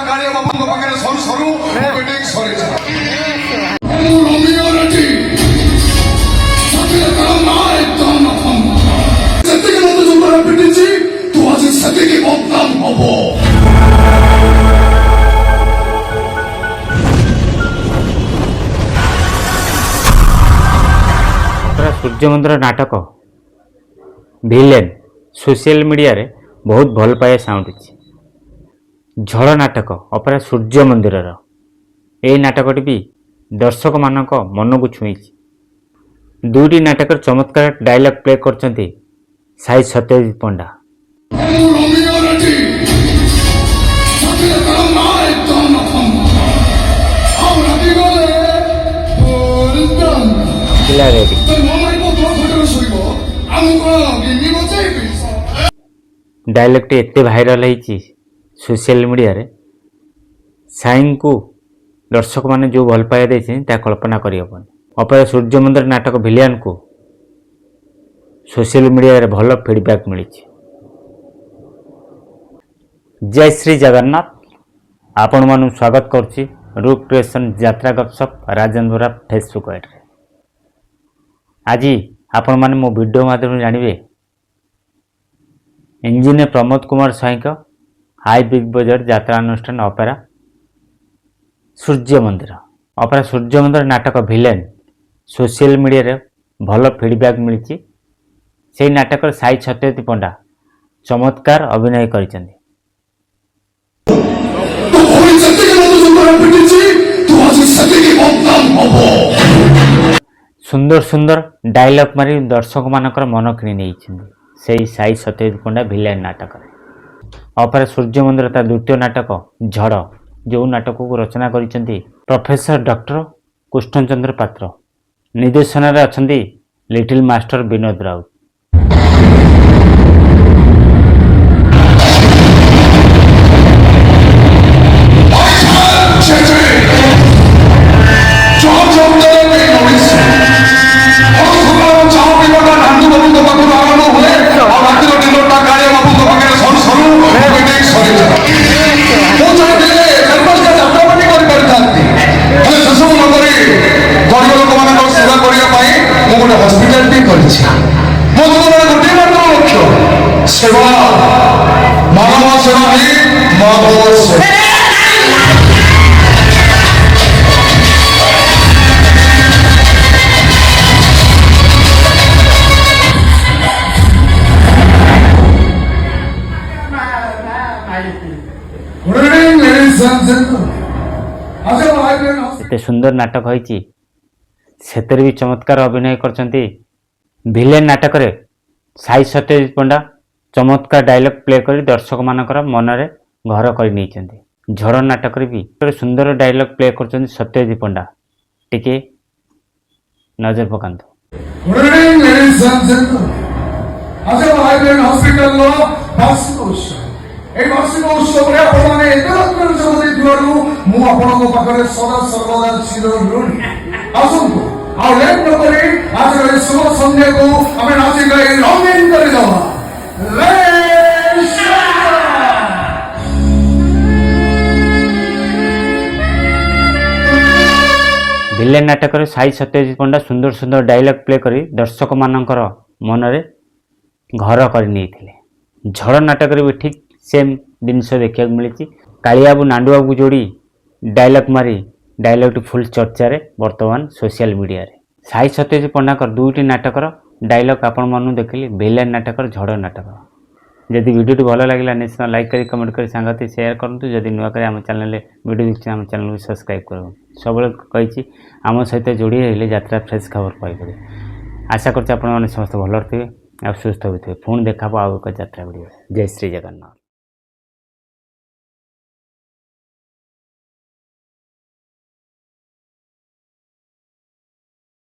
कालिया बाबू पाखे सरू सरू मीटिंग सरी तू आज सती बदनाम हम सूर्यमंदिर नाटक भिलेन सोशल मीडिया रे बहुत भल पाए साउंड झड़ नाटक अपरा सूर्य मंदिर यही नाटकटी भी दर्शक मानक मन को छुई दुईटी नाटक चमत्कार डायलॉग प्ले करछंती साई सत्यजित पंडा। डायलॉगटी एते भाइराल होती सोशल मीडिया रे साई को दर्शक माने जो भल पाया देते कल्पना करहबन। अपरा सूर्य मंदिर नाटक भिलियन को सोशल मीडिया रे भल फीडबैक मिली। जय श्री जगन्नाथ आपण मानु स्वागत करछि रूप क्रिएशन यात्रा गपसप राजेंद्र फेसबुक आईडी रे। आज आपण माने मो वीडियो माध्यम जानिबे इंजीनियर प्रमोद कुमार साई हाई बिग बजट यात्रा अनुष्ठान अपेरा सूर्य मंदिर। अपरा सूर्य मंदिर नाटक भिलेन सोशल मीडिया रे भल फीडबैक मिली। से नाटक साई सत्यजित पंडा चमत्कार अभिनय करिसेंती। सुंदर सुंदर डायलॉग मारी दर्शक मानकर मन किणी नहीं से साई सत्यजित पंडा भिलेन नाटक। अपरा सूर्य मंदिर ता द्वितीय नाटक झड़ जो नाटक को रचना करिसेंती प्रोफेसर डॉक्टर कृष्णचंद्र पात्र। निर्देशन रे अछंती लिटिल मास्टर विनोद राउत। सेवा मानव सेवा ही माधव सेवा। एते सुंदर नाटक होईची सेतरे भी चमत्कार अभिनय करछंती भिलेन नाटक रे साई सत्यजित पंडा चमत्कार डायलॉग प्ले कर दर्शक मानकर मनरे घर कर नहीं। झड़ नाटक भी सुंदर डायलॉग प्ले कर सत्यजित पंडा टिके नजर पकांतु। भिलेन नाटक साई सत्यजित पंडा सुंदर सुंदर डायलॉग प्ले करी दर्शक मानकर मनरे घर कर नहीं। झड़ नाटक भी ठीक सेम जिनस देखा मिली। कालियाबू नांडुआबू जोड़ी डायलॉग मारी डायलॉग फुल चर्चा रे वर्तमान सोशल मीडिया रे। साई सत्यजित पंडा दुईटी नाटकर डायलॉग आपण मानु देखिले भिलेन नाटक झड़ नाटक। जदि वीडियो भल लगे निश्चित लाइक करी कमेंट करी सांगते शेयर करूँ। जदि नुआ कर आम चैनल वीडियो देखते आम चैनल को सब्सक्राइब करूँ। सब कही आम सहित जोड़ी रही यात्रा फ्रेश खबर पाइबे। आशा करते समस्त भल थे आ सुस्थ होते पुणी देखा आउ एक यात्रा वीडियो। जय श्री जगन्नाथ।